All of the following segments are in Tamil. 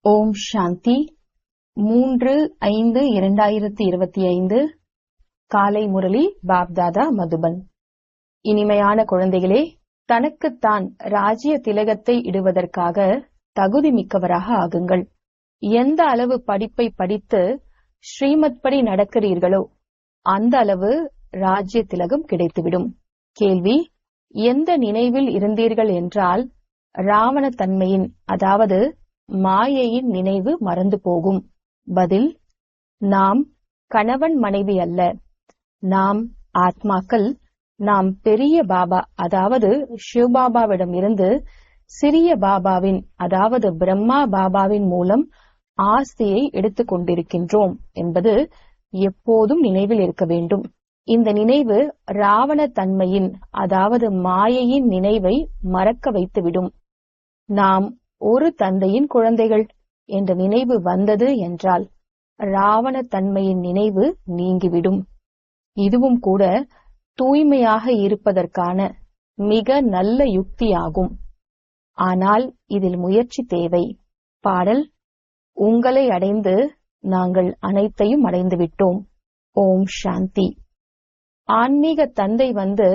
ஓம் சாந்தி 3-5-2025 காலை முரளி பாப்தாதா மதுபன். இனிமையான குழந்தைகளே, தனக்குத்தான் ராஜ்ய திலகத்தை இடுவதற்காக தகுதி மிக்கவராக ஆகுங்கள். எந்த அளவு படிப்பை படித்து ஸ்ரீமத் படி நடக்கிறீர்களோ அந்த அளவு ராஜ்ய திலகம் கிடைத்துவிடும். கேள்வி: எந்த நினைவில் இருந்தீர்கள் என்றால் ராவண தன்மையின் அதாவது மாயையின் நினைவு மறந்து போகும். பதில்: நாம் கணவன் மனைவி அல்ல, நாம் ஆத்மாக்கள். நாம் பெரிய பாபா அதாவது சிவபாபாவிடம் இருந்து சிறிய பாபாவின் அதாவது பிரம்மா பாபாவின் மூலம் ஆஸ்தியை எடுத்துக் கொண்டிருக்கின்றோம் என்பது எப்போதும் நினைவில் இருக்க வேண்டும். இந்த நினைவு ராவண தன்மையின் அதாவது மாயையின் நினைவை மறக்க வைத்துவிடும். நாம் ஒரு தந்தையின் குழந்தைகள் என்ற நினைவு வந்தது என்றால் ராவண தன்மையின் நினைவு நீங்கிவிடும். இதுவும் கூட தூய்மையாக இருப்பதற்கான மிக நல்ல யுக்தியாகும். ஆனால் இதில் முயற்சி தேவை. பாடல்: உங்களை அடைந்து நாங்கள் அனைத்தையும் அடைந்துவிட்டோம். ஓம் சாந்தி. ஆன்மீக தந்தை வந்து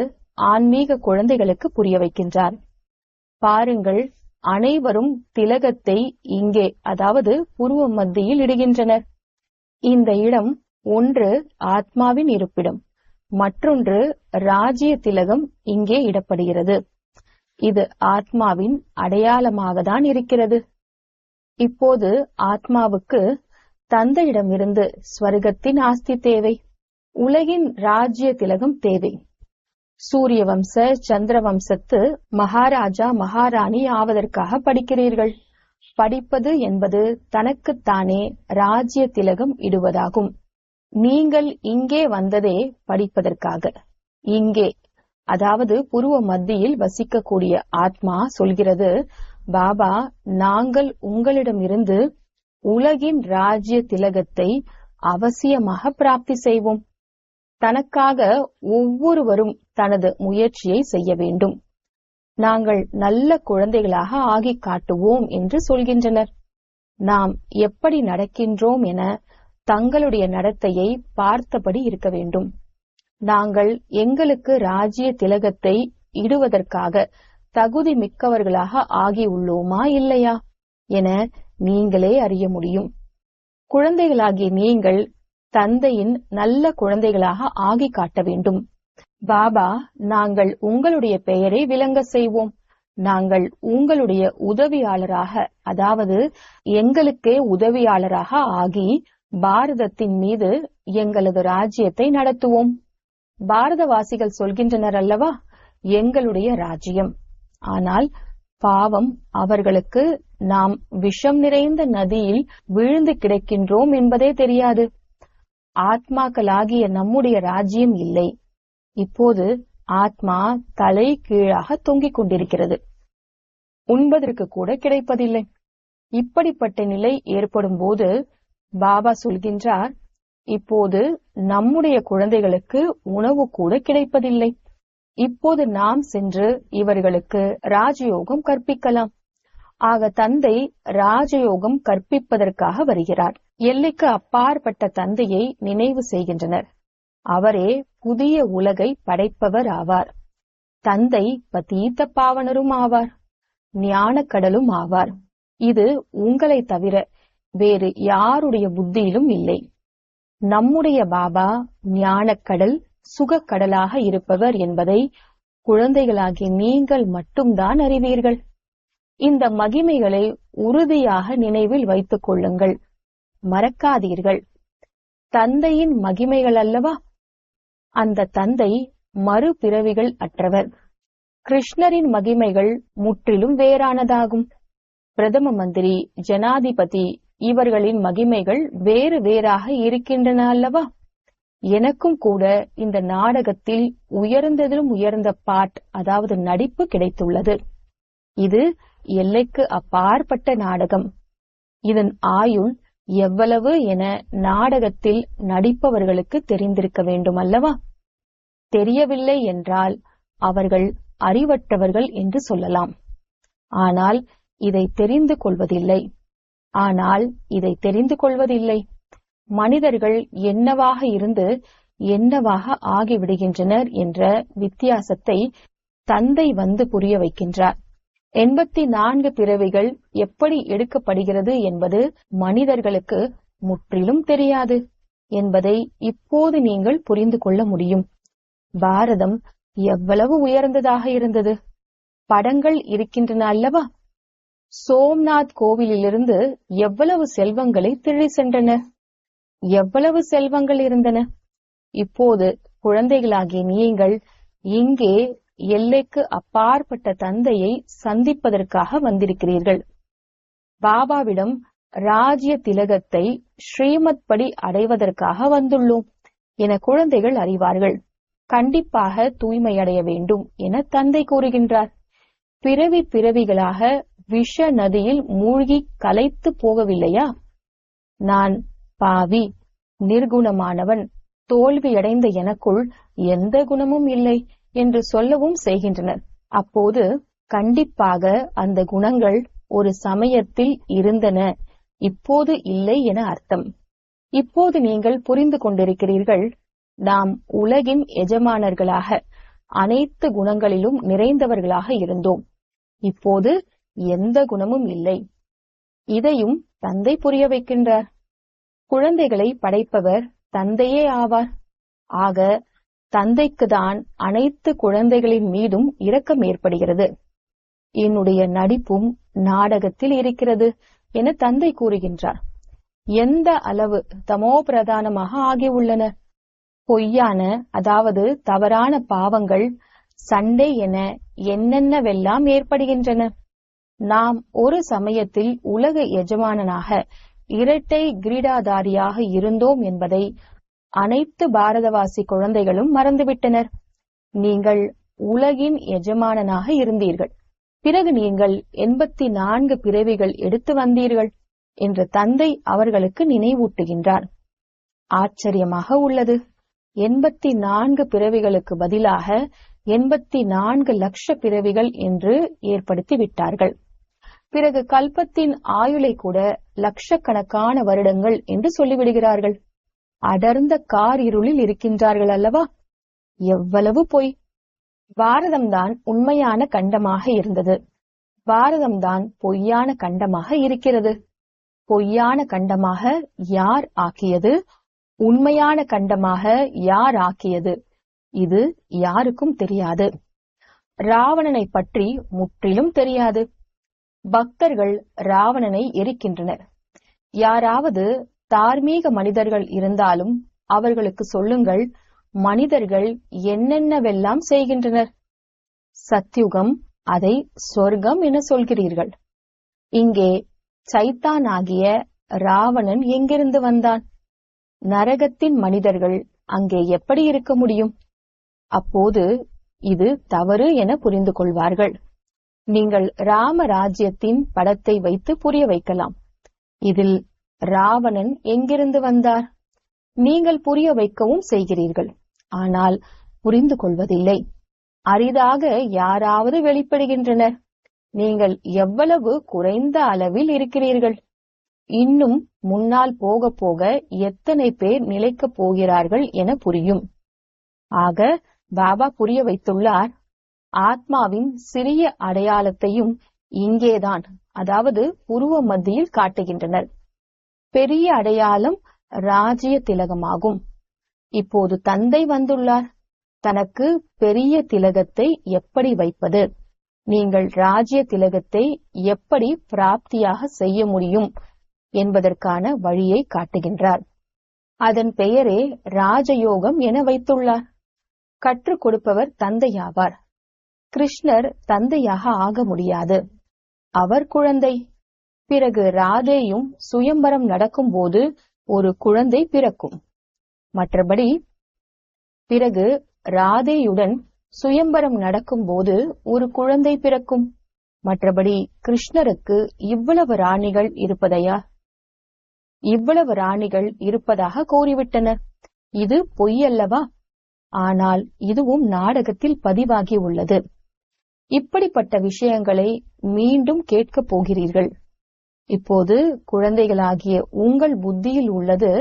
ஆன்மீக குழந்தைகளுக்கு புரிய வைக்கின்றார். பாருங்கள், அனைவரும் திலகத்தை இங்கே அதாவது புருவ மத்தியில் இடுகின்றனர். இந்த இடம் ஒன்று ஆத்மாவின் இருப்பிடம், மற்றொன்று ராஜ்ய திலகம் இங்கே இடப்படுகிறது. இது ஆத்மாவின் அடையாளமாக தான் இருக்கிறது. இப்போது ஆத்மாவுக்கு தந்தையிடமிருந்து ஸ்வர்க்கத்தின் ஆஸ்தி தேவை, உலகின் ராஜ்ய திலகம் தேவை. சூரிய வம்ச சந்திர வம்சத்து மகாராஜா மகாராணி ஆவதற்காக படிக்கிறீர்கள். படிப்பது என்பது தனக்குத்தானே ராஜ்ய திலகம் இடுவதாகும். நீங்கள் இங்கே வந்ததே படிப்பதற்காக. இங்கே அதாவது புருவ மத்தியில் வசிக்கக்கூடிய ஆத்மா சொல்கிறது, பாபா, நாங்கள் உங்களிடமிருந்து உலகின் ராஜ்ய திலகத்தை அவசியமாக பிராப்தி செய்வோம். தனக்காக ஒவ்வொருவரும் தனது முயற்சியை செய்ய வேண்டும். நாங்கள் நல்ல குழந்தைகளாக ஆகி காட்டுவோம் என்று சொல்கின்றனர். நாம் எப்படி நடக்கின்றோம் என தங்களுடைய நடத்தையை பார்த்தபடி இருக்க வேண்டும். நாங்கள் எங்களுக்கு ராஜ்ய திலகத்தை இடுவதற்காக தகுதி மிக்கவர்களாக ஆகியுள்ளோமா இல்லையா என நீங்களே அறிய முடியும். குழந்தைகளாகிய நீங்கள் தந்தையின் நல்ல குழந்தைகளாக ஆகி காட்ட வேண்டும். பாபா, நாங்கள் உங்களுடைய பெயரை விளங்க செய்வோம். நாங்கள் உங்களுடைய உதவியாளராக அதாவது எங்களுக்கே உதவியாளராக ஆகி பாரதத்தின் மீது எங்களது ராஜ்யத்தை நடத்துவோம். பாரதவாசிகள் சொல்கின்றனர் அல்லவா, எங்களுடைய ராஜ்யம். ஆனால் பாவம் அவர்களுக்கு நாம் விஷம் நிறைந்த நதியில் விழுந்து கிடக்கின்றோம் என்பதே தெரியாது. ஆத்மாக்களாகிய நம்முடைய ராஜ்யம் இல்லை. இப்போது ஆத்மா தலை கீழாக தொங்கிக் கொண்டிருக்கிறது. உண்பதற்கு கூட கிடைப்பதில்லை. இப்படிப்பட்ட நிலை ஏற்படும் போது பாபா சொல்கின்றார், இப்போது நம்முடைய குழந்தைகளுக்கு உணவு கூட கிடைப்பதில்லை. இப்போது நாம் சென்று இவர்களுக்கு ராஜயோகம் கற்பிக்கலாம். ஆக தந்தை ராஜயோகம் கற்பிப்பதற்காக வருகிறார். எல்லைக்கு அப்பாற்பட்ட தந்தையை நினைவு செய்கின்றனர். அவரே புதிய உலகை படைப்பவர் ஆவார். தந்தை பதீத்த பாவனரும் ஆவார், ஞான கடலும் ஆவார். இது உங்களை தவிர வேறு யாருடைய புத்தியிலும் இல்லை. நம்முடைய பாபா ஞானக்கடல் சுகக்கடலாக இருப்பவர் என்பதை குழந்தைகளாகிய நீங்கள் மட்டும்தான் அறிவீர்கள். இந்த மகிமைகளை உறுதியாக நினைவில் வைத்துக் கொள்ளுங்கள். மறக்காதீர்கள். தந்தையின் மகிமைகள் அல்லவா. அந்த தந்தை மறுபிறவிகள் அற்றவர். கிருஷ்ணரின் மகிமைகள் முற்றிலும் வேறானதாகும். பிரதம மந்திரி, ஜனாதிபதி இவர்களின் மகிமைகள் வேறு வேறாக இருக்கின்றன அல்லவா. எனக்கும் கூட இந்த நாடகத்தில் உயர்ந்ததிலும் உயர்ந்த பாட் அதாவது நடிப்பு கிடைத்துள்ளது. இது எல்லைக்கு அப்பாற்பட்ட நாடகம். இதன் ஆயுள் எவ்வளவு என நாடகத்தில் நடிப்பவர்களுக்கு தெரிந்திருக்க வேண்டும் அல்லவா. தெரியவில்லை என்றால் அவர்கள் அறிவற்றவர்கள் என்று சொல்லலாம். ஆனால் இதை தெரிந்து கொள்வதில்லை. ஆனால் இதை தெரிந்து கொள்வதில்லை. மனிதர்கள் என்னவாக இருந்து என்னவாக ஆகிவிடுகின்றனர் என்ற வித்தியாசத்தை தந்தை வந்து புரிய வைக்கின்றார். 84 பிறவிகள் எப்படி எடுக்கப்படுகிறது என்பது மனிதர்களுக்கு முற்றிலும் தெரியாது என்பதை இப்போது நீங்கள் புரிந்து கொள்ள முடியும். பாரதம் எவ்வளவு உயர்ந்ததாக இருந்தது. படங்கள் இருக்கின்றன அல்லவா? சோம்நாத் கோவிலிலிருந்து எவ்வளவு செல்வங்களை திருடி சென்றனர். எவ்வளவு செல்வங்கள் இருந்தன. இப்போது குழந்தைகளாகிய நீங்கள் இங்கே எல்லைக்கு அப்பாற்பட்ட தந்தையை சந்திப்பதற்காக வந்திருக்கிறீர்கள். பாபாவிடம் ராஜ்ய திலகத்தை ஸ்ரீமத் படி அடைவதற்காக வந்துள்ளோம் என குழந்தைகள் அறிவார்கள். கண்டிப்பாக தூய்மையடைய வேண்டும் என தந்தை கூறுகின்றார். பிறவி பிறவிகளாக விஷ நதியில் மூழ்கி கலைத்து போகவில்லையா? நான் பாவி, நிர்குணமானவன், தோல்வியடைந்த எனக்குள் எந்த குணமும் இல்லை என்று சொல்லவும் செய்கின்றனர். அப்போது கண்டிப்பாக அந்த குணங்கள் ஒரு சமயத்தில் இருந்தன, இப்போது இல்லை என அர்த்தம். இப்போது நீங்கள் புரிந்து கொண்டிருக்கிறீர்கள். நாம் உலகின் எஜமானர்களாக அனைத்து குணங்களிலும் நிறைந்தவர்களாக இருந்தோம். இப்போது எந்த குணமும் இல்லை. இதையும் தந்தை புரிய வைக்கின்றார். குழந்தைகளை படைப்பவர் தந்தையே ஆவார். ஆக தந்தைக்குதான் அனைத்து குழந்தைகளின் மீதும் இரக்கம் ஏற்படுகிறது. என்னுடைய நடிப்பும் நாடகத்தில் இருக்கிறது என தந்தை கூறுகின்றார். எந்த அளவு தமோ பிரதானமாக ஆகியுள்ளன. பொய்யான, அதாவது தவறான பாவங்கள், சண்டை என என்னென்னவெல்லாம் ஏற்படுகின்றன. நாம் ஒரு சமயத்தில் உலக எஜமானனாக இரட்டை கிரீடாதாரியாக இருந்தோம் என்பதை அனைத்து பாரதவாசி குழந்தைகளும் மறந்துவிட்டனர். நீங்கள் உலகின் எஜமானனாக இருந்தீர்கள். பிறகு நீங்கள் 84 பிறவிகள் எடுத்து வந்தீர்கள் என்று தந்தை அவர்களுக்கு நினைவூட்டுகின்றார். ஆச்சரியமாக உள்ளது. 84 பிறவிகளுக்கு பதிலாக 84 லட்ச பிறவிகள் என்று ஏற்படுத்தி விட்டார்கள். பிறகு கல்பத்தின் ஆயுளை கூட லட்சக்கணக்கான வருடங்கள் என்று சொல்லிவிடுகிறார்கள். அடர்ந்த கார் இருளில் இருக்கின்றார்கள் அல்லவா? எவ்வளவு பொய்! பாரதம்தான் உண்மையான கண்டமாக இருந்தது. பாரதம்தான் பொய்யான கண்டமாக இருக்கிறது. பொய்யான கண்டமாக யார் ஆக்கியது? உண்மையான கண்டமாக யார் ஆக்கியது? இது யாருக்கும் தெரியாது. ராவணனை பற்றி முற்றிலும் தெரியாது. பக்தர்கள் ராவணனை எரிக்கின்றனர். யாராவது தார்மீக மனிதர்கள் இருந்தாலும் அவர்களுக்கு சொல்லுங்கள், மனிதர்கள் என்னென்னவெல்லாம் செய்கின்றனர். சத்யுகம், அதை சொர்க்கம் என சொல்கிறீர்கள். இங்கே சைத்தான் ஆகிய ராவணன் எங்கிருந்து வந்தான்? நரகத்தின் மனிதர்கள் அங்கே எப்படி இருக்க முடியும்? அப்போது இது தவறு என புரிந்து கொள்வார்கள். நீங்கள் ராமராஜ்யத்தின் படத்தை வைத்து புரிய வைக்கலாம். இதில் ராவணன் எங்கிருந்து வந்தார்? நீங்கள் புரிய வைக்கவும் செய்கிறீர்கள். ஆனால் புரிந்து கொள்வதில்லை. அரிதாக யாராவது வெளிப்படுகின்றனர். நீங்கள் எவ்வளவு குறைந்த அளவில் இருக்கிறீர்கள். இன்னும் முன்னால் போக போக எத்தனை பேர் நிலைக்கப் போகிறார்கள் என புரியும். ஆக பாபா புரிய வைத்துள்ளார். ஆத்மாவின் சிறிய அடையாளத்தையும் இங்கேதான், அதாவது புருவ மத்தியில் காட்டுகின்றனர். பெரிய அடையாளம் ராஜ்ய திலகமாகும். இப்போது தந்தை வந்துள்ளார். தனக்கு பெரிய திலகத்தை எப்படி வைப்பது, நீங்கள் ராஜ்ய திலகத்தை எப்படி பிராப்தியாக செய்ய முடியும் என்பதற்கான வழியை காட்டுகின்றார். அதன் பெயரே ராஜயோகம் என வைத்துள்ளார். கற்றுக் கொடுப்பவர் தந்தையாவார். கிருஷ்ணர் தந்தையாக ஆக முடியாது. அவர் குழந்தை. பிறகு ராதேயும் சுயம்பரம் நடக்கும் போது ஒரு குழந்தை பிறக்கும். மற்றபடி பிறகு ராதேயுடன் சுயம்பரம் நடக்கும் போது ஒரு குழந்தை பிறக்கும். மற்றபடி கிருஷ்ணருக்கு இவ்வளவு ராணிகள் இருப்பதையா? இவ்வளவு ராணிகள் இருப்பதாக கூறிவிட்டனர். இது பொய்யல்லவா? ஆனால் இதுவும் நாடகத்தில் பதிவாகி உள்ளது. இப்படிப்பட்ட விஷயங்களை மீண்டும் கேட்கப் போகிறீர்கள். இப்போது குழந்தைகளாகிய உங்கள் புத்தியில் உள்ளது,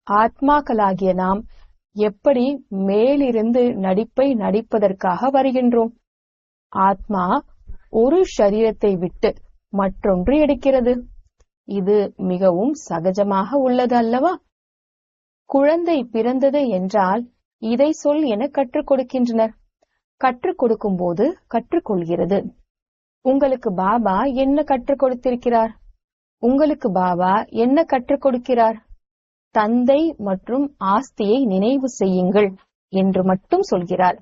ஆத்மாக்களாகிய நாம் எப்படி மேலிருந்து நடிப்பை நடிப்பதற்காக வருகின்றோம். ஆத்மா ஒரு சரீரத்தை விட்டு மற்றொன்று எடுக்கிறது. இது மிகவும் சகஜமாக உள்ளது அல்லவா? குழந்தை பிறந்தது என்றால் இதை சொல் என கற்றுக் கொடுக்கின்றனர். கற்றுக் கொடுக்கும் போது கற்றுக்கொள்கிறது. உங்களுக்கு பாபா என்ன கற்றுக் கொடுத்திருக்கிறார்? உங்களுக்கு பாபா என்ன கற்றுக் கொடுக்கிறார்? தந்தை மற்றும் ஆஸ்தியை நினைவு செய்யுங்கள் என்று மட்டும் சொல்கிறார்.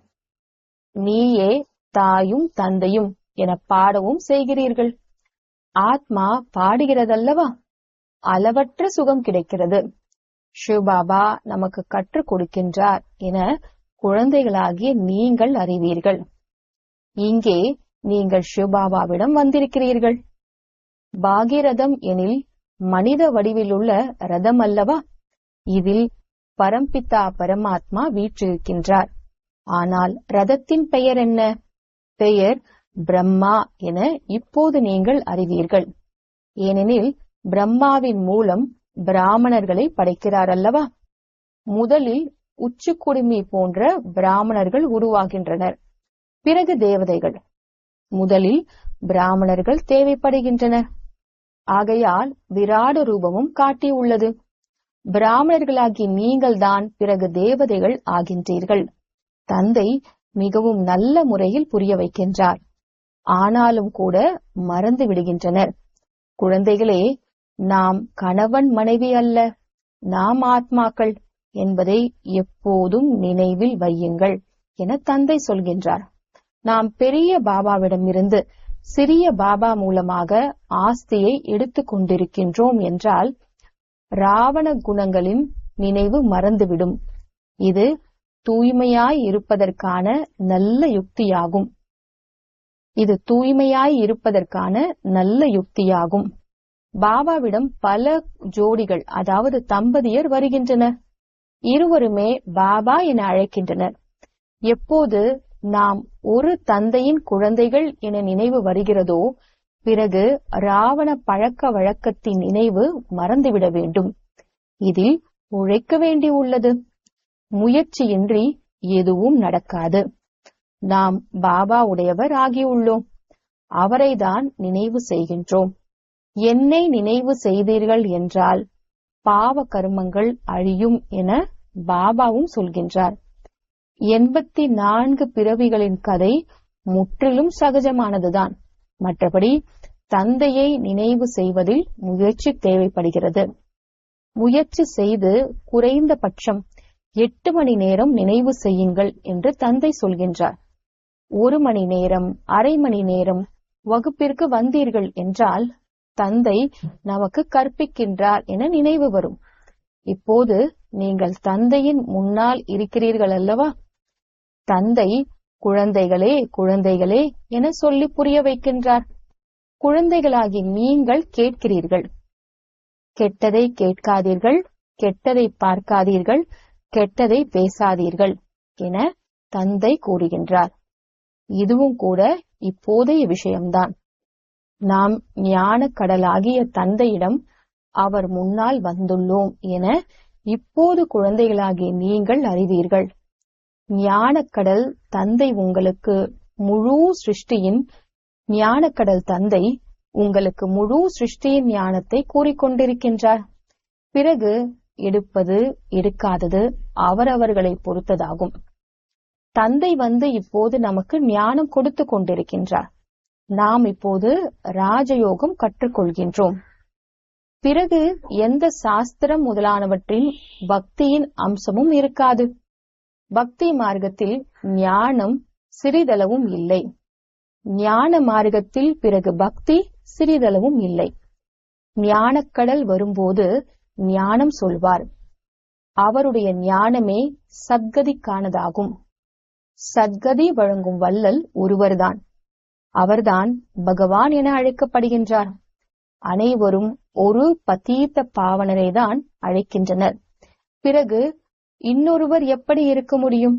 நீயே தாயும் தந்தையும் என பாடவும் செய்கிறீர்கள். ஆத்மா பாடுகிறதல்லவா? அளவற்ற சுகம் கிடைக்கிறது. சிவபாபா நமக்கு கற்றுக் கொடுக்கின்றார் என குழந்தைகளாகிய நீங்கள் அறிவீர்கள். இங்கே நீங்கள் சிவபாபாவிடம் வந்திருக்கிறீர்கள். பாகிரதம் எனில் மனித வடிவிலுள்ள ரதம் அல்லவா? இதில் பரம்பிதா பரமாத்மா வீற்றிருக்கின்றார். ஆனால் ரதத்தின் பெயர் என்ன? பெயர் பிரம்மா என இப்போது நீங்கள் அறிவீர்கள். ஏனெனில் பிரம்மாவின் மூலம் பிராமணர்களை படைக்கிறார் அல்லவா? முதலில் உச்சுக்குடுமி போன்ற பிராமணர்கள் உருவாகின்றனர். பிறகு தேவதைகள். முதலில் பிராமணர்கள் தேவைப்படுகின்றனர். ஆகையால் விராட ரூபமும் காட்டியுள்ளது. பிராமணர்களாகி நீங்கள்தான் பிறகு தேவதைகள் ஆகின்றீர்கள். தந்தை மிகவும் நல்ல முறையில் புரிய வைக்கின்றார். ஆனாலும் கூட மறந்து விடுகின்றனர். குழந்தைகளே, நாம் கணவன் மனைவி அல்ல, நாம் ஆத்மாக்கள் என்பதை எப்போதும் நினைவில் வையுங்கள் என தந்தை சொல்கின்றார். நாம் பெரிய பாபாவிடமிருந்து சிறிய பாபா மூலமாக ஆஸ்தியை எடுத்துக் கொண்டிருக்கின்றோம் என்றால் ராவண குணங்களின் நினைவு மறந்துவிடும். இது தூய்மையாய் இருப்பதற்கான நல்ல யுக்தியாகும். இது தூய்மையாய் இருப்பதற்கான நல்ல யுக்தியாகும். பாபாவிடம் பல ஜோடிகள், அதாவது தம்பதியர் வருகின்றனர். இருவருமே பாபா என அழைக்கின்றனர். எப்போது நாம் ஒரு தந்தையின் குழந்தைகள் என நினைவு வருகிறதோ பிறகு ராவண பழக்க வழக்கத்தின் நினைவு மறந்துவிட வேண்டும். இதில் உழைக்க வேண்டியுள்ளது. முயற்சியின்றி எதுவும் நடக்காது. நாம் பாபா உடையவர் ஆகியுள்ளோம். அவரைதான் நினைவு செய்கின்றோம். என்னை நினைவு செய்தீர்கள் என்றால் பாவ கர்மங்கள் அழியும் என பாபாவும் சொல்கின்றார். 84 பிறவிகளின் கதை முற்றிலும் சகஜமானதுதான். மற்றபடி தந்தையை நினைவு செய்வதில் முயற்சி தேவைப்படுகிறது. முயற்சி செய்து குறைந்தபட்சம் 8 மணி நேரம் நினைவு செய்யுங்கள் என்று தந்தை சொல்கின்றார். 1 மணி நேரம், அரை மணி நேரம் வகுப்பிற்கு வந்தீர்கள் என்றால் தந்தை நமக்கு கற்பிக்கின்றார் என நினைவு வரும். இப்போது நீங்கள் தந்தையின் முன்னால் இருக்கிறீர்கள் அல்லவா? தந்தை குழந்தைகளே குழந்தைகளே என சொல்லி புரிய வைக்கின்றார். குழந்தைகளாகி நீங்கள் கேட்கிறீர்கள். கெட்டதை கேட்காதீர்கள், கெட்டதை பார்க்காதீர்கள், கெட்டதை பேசாதீர்கள் என தந்தை கூறுகின்றார். இதுவும் கூட இப்போதைய விஷயம்தான். நாம் ஞான கடலாகிய தந்தையிடம் அவர் முன்னால் வந்துள்ளோம் என இப்போது குழந்தைகளாகிய நீங்கள் அறிவீர்கள். ஞானக்கடல் தந்தை உங்களுக்கு முழு சிருஷ்டியின் ஞானக்கடல் தந்தை உங்களுக்கு முழு சிருஷ்டியின் ஞானத்தை கூறிக்கொண்டிருக்கின்றார். பிறகு எடுப்பது எடுக்காதது அவரவர்களை பொறுத்ததாகும். தந்தை வந்து இப்போது நமக்கு ஞானம் கொடுத்து கொண்டிருக்கின்றார். நாம் இப்போது ராஜயோகம் கற்றுக்கொள்கின்றோம். பிறகு எந்த சாஸ்திரம் முதலானவற்றின் பக்தியின் அம்சமும் இருக்காது. பக்தி மார்க்கத்தில் ஞானம் சிறிதளவும் இல்லை. ஞான மார்க்கத்தில் பிறகு பக்தி சிறிதளவும் இல்லை. ஞானக்கடல் வரும்போது ஞானம் சொல்வார். அவருடைய ஞானமே சத்கதிக்கானதாகும். சத்கதி வழங்கும் வள்ளல் ஒருவர்தான். அவர்தான் பகவான் என அழைக்கப்படுகின்றார். அனைவரும் ஒரு பதீத்த பாவனரை தான் அழைக்கின்றனர். பிறகு இன்னொருவர் எப்படி இருக்க முடியும்?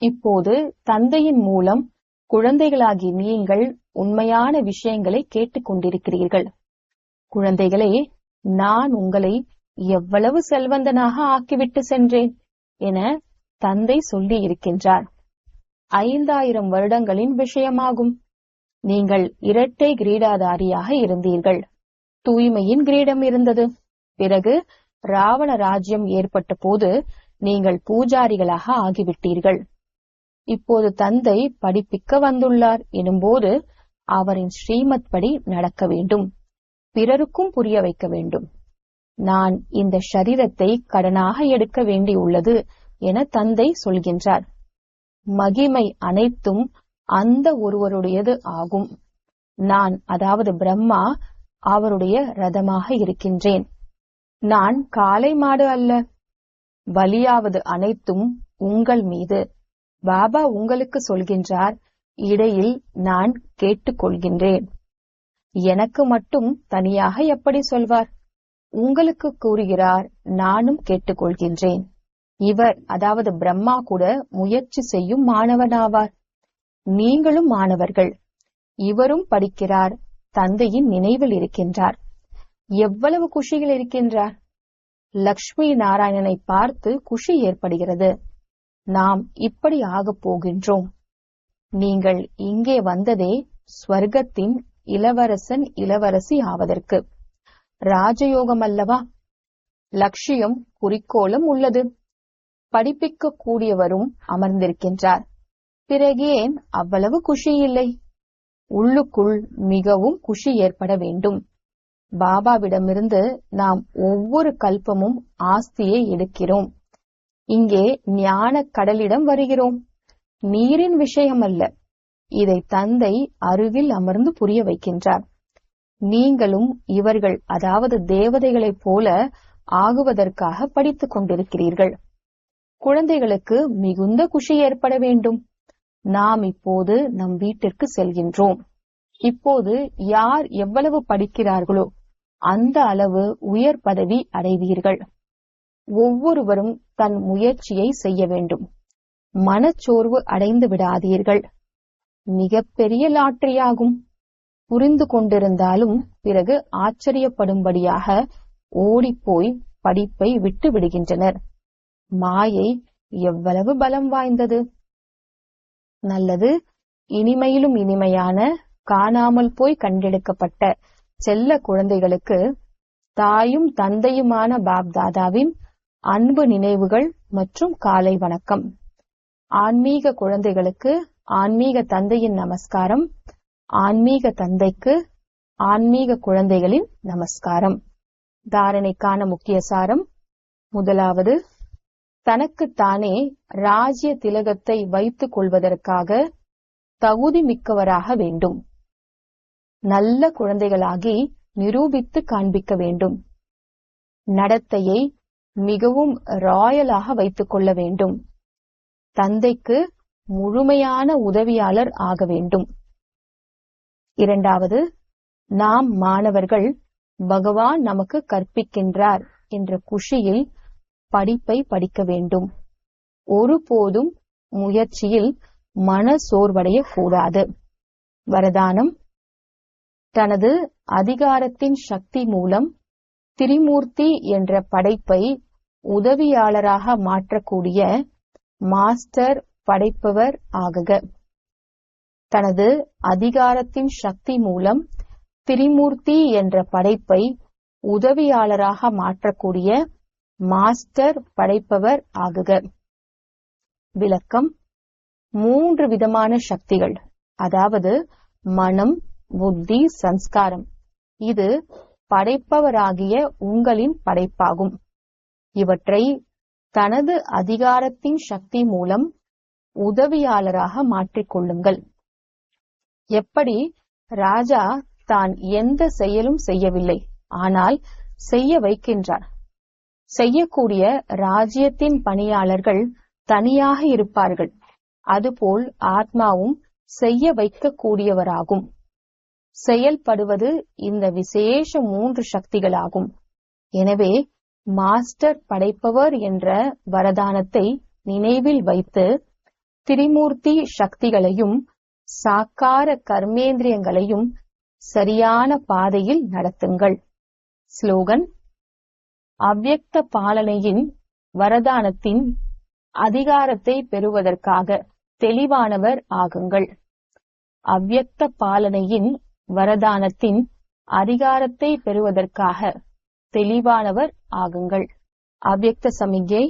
இப்போது தந்தையின் மூலம் குழந்தைகளாகி நீங்கள் உண்மையான விஷயங்களை கேட்டுக் கொண்டிருக்கிறீர்கள். குழந்தைகளே, நான் உங்களை எவ்வளவு செல்வந்தனாக ஆக்கிவிட்டு சென்றேன் என தந்தை சொல்லி இருக்கின்றார். 5000 வருடங்களின் விஷயமாகும். நீங்கள் இரட்டை கிரீடாதாரியாக இருந்தீர்கள். தூய்மையின் கிரீடம் இருந்தது. பிறகு ராவண ராஜ்யம் ஏற்பட்ட போது நீங்கள் பூஜாரிகளாக ஆகிவிட்டீர்கள். இப்போது தந்தை படிப்பிக்க வந்துள்ளார் எனும்போது அவரின் ஸ்ரீமத் படி நடக்க வேண்டும். பிறருக்கும் புரிய வைக்க வேண்டும். நான் இந்த ஷரீரத்தை கடனாக எடுக்க வேண்டியுள்ளது என தந்தை சொல்கின்றார். மகிமை அனைத்தும் அந்த ஒருவருடையது ஆகும். நான், அதாவது பிரம்மா, அவருடைய ரதமாக இருக்கின்றேன். நான் காளை மாடு அல்ல. பலியாவது அனைத்தும் உங்கள் மீது. பாபா உங்களுக்கு சொல்கின்றார், இடையில் நான் கேட்டுக்கொள்கின்றேன். எனக்கு மட்டும் தனியாக எப்படி சொல்வார்? உங்களுக்கு கூறுகிறார், நானும் கேட்டுக்கொள்கின்றேன். இவர், அதாவது பிரம்மா கூட முயற்சி செய்யும் மாணவனாவார். நீங்களும் மாணவர்கள். இவரும் படிக்கிறார், தந்தையின் நினைவில் இருக்கின்றார். எவ்வளவு குஷியில் இருக்கின்றார்! லக்ஷ்மி நாராயணனை பார்த்து குஷி ஏற்படுகிறது. நாம் இப்படி ஆகப் போகின்றோம். நீங்கள் இங்கே வந்ததே ஸ்வர்க்கத்தின் இளவரசன் இளவரசி ஆவதற்கு. ராஜயோகம் அல்லவா? லட்சியம், குறிக்கோளும் உள்ளது. படிப்பிக்க கூடியவரும் அமர்ந்திருக்கின்றார். பிறகு ஏன் அவ்வளவு குஷி இல்லை? உள்ளுக்குள் மிகவும் குஷி ஏற்பட வேண்டும். பாபாவிடமிருந்து நாம் ஒவ்வொரு கல்பமும் ஆஸ்தியை எடுக்கிறோம். இங்கே ஞான கடலிடம் வருகிறோம். நீரின் விஷயம் அல்ல. இதை தந்தை அருகில் அமர்ந்து புரிய வைக்கின்றார். நீங்களும் இவர்கள், அதாவது தேவதைகளைப் போல ஆகுவதற்காக படித்துக் கொண்டிருக்கிறீர்கள். குழந்தைகளுக்கு மிகுந்த குஷி ஏற்பட வேண்டும். நாம் இப்போது நம் வீட்டிற்கு செல்கின்றோம். இப்போது யார் எவ்வளவு படிக்கிறார்களோ அந்த அளவு உயர் பதவி அடைவீர்கள். ஒவ்வொருவரும் தன் முயற்சியை செய்ய வேண்டும். மனச்சோர்வு அடைந்து விடாதீர்கள். மிகப்பெரிய லாட்டரியாகும். புரிந்து கொண்டிருந்தாலும் பிறகு ஆச்சரியப்படும்படியாக ஓடிப்போய் படிப்பை விட்டு விடுகின்றனர். மாயை எவ்வளவு பலம் வாய்ந்தது! நல்லது. இனிமையிலும் இனிமையான, காணாமல் போய் கண்டெடுக்கப்பட்ட செல்ல குழந்தைகளுக்கு தாயும் தந்தையுமான பாப்தாதாவின் அன்பு நினைவுகள் மற்றும் காலை வணக்கம். ஆன்மீக குழந்தைகளுக்கு ஆன்மீக தந்தையின் நமஸ்காரம். ஆன்மீக தந்தைக்கு ஆன்மீக குழந்தைகளின் நமஸ்காரம். தாரணைக்கான முக்கிய சாரம். முதலாவது, தனக்குத்தானே ராஜ்ய திலகத்தை வைத்துக் கொள்வதற்காக தகுதி மிக்கவராக வேண்டும். நல்ல குழந்தைகளாகி நிரூபித்து காண்பிக்க வேண்டும். நடத்தையை மிகவும் ராயலாக வைத்துக் கொள்ள வேண்டும். தந்தைக்கு முழுமையான உதவியாளர் ஆக வேண்டும். இரண்டாவது, நாம் மாணவர்கள் பகவான் நமக்கு கற்பிக்கின்றார் என்ற குஷியில் படிப்பை படிக்க வேண்டும். ஒருபோதும் முயற்சியில் மன சோர்வடைய கூடாது. வரதானம். தனது அதிகாரத்தின் சக்தி மூலம் திரிமூர்த்தி என்ற படைப்பை உதவியாளராக மாற்றக்கூடிய மாஸ்டர் படைப்பவர் ஆகுக. தனது அதிகாரத்தின் சக்தி மூலம் திரிமூர்த்தி என்ற படைப்பை உதவியாளராக மாற்றக்கூடிய மாஸ்டர் படைப்பவர் ஆகுக. விளக்கம். 3 விதமான சக்திகள், அதாவது மனம், புத்தி, சன்ஸ்காரம். இது படைப்பவராகிய உங்களின் படைப்பாகும். இவற்றை தனது அதிகாரத்தின் சக்தி மூலம் உதவியாளராக மாற்றிக்கொள்ளுங்கள். எப்படி ராஜா தான் எந்த செயலும் செய்யவில்லை, ஆனால் செய்ய வைக்கின்றார். செய்யக்கூடிய ராஜ்யத்தின் பணியாளர்கள் தனியாக இருப்பார்கள். அதுபோல் ஆத்மாவும் செய்ய வைக்கக்கூடியவராகும். செயல்படுவது இந்த விசேஷ 3 சக்திகளாகும். எனவே மாஸ்டர் படைப்பவர் என்ற வரதானத்தை நினைவில் வைத்து திரிமூர்த்தி சக்திகளையும் சாக்கார கர்மேந்திரியங்களையும் சரியான பாதையில் நடத்துங்கள். ஸ்லோகன்: அவ்யக்த பாலனையின் வரதானத்தின் அதிகாரத்தை பெறுவதற்காக தெளிவானவர் ஆகுங்கள். அவ்யக்த பாலனையின் வரதானத்தின் அதிகாரத்தை பெறுவதற்காக தெளிவானவர் ஆகுங்கள். அவ்யக்த சமிக்ஞை: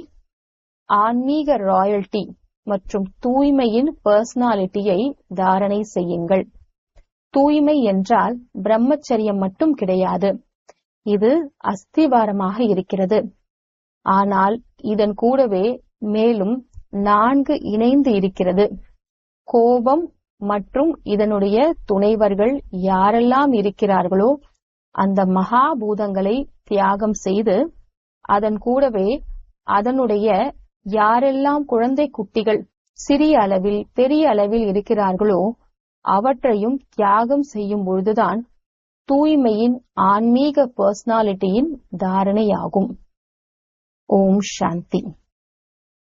ஆன்மீக ராயல்டி மற்றும் தூய்மையின் பர்சனாலிட்டியை தாரணை செய்யுங்கள். தூய்மை என்றால் பிரம்மச்சரியம் மட்டும் கிடையாது, இது அஸ்திவாரமாக இருக்கிறது. ஆனால் இதன் கூடவே மேலும் 4 இணைந்து இருக்கிறது. கோபம் மற்றும் இதனுடைய துணைவர்கள் யாரெல்லாம் இருக்கிறார்களோ அந்த மகாபூதங்களை தியாகம் செய்து, அதன் கூடவே அதனுடைய யாரெல்லாம் குழந்தை குட்டிகள் சிறிய அளவில் பெரிய அளவில் இருக்கிறார்களோ அவற்றையும் தியாகம் செய்யும் பொழுதுதான் தூய்மையின் ஆன்மீக பர்சனாலிட்டியின் தாரணையாகும். ஓம் சாந்தி.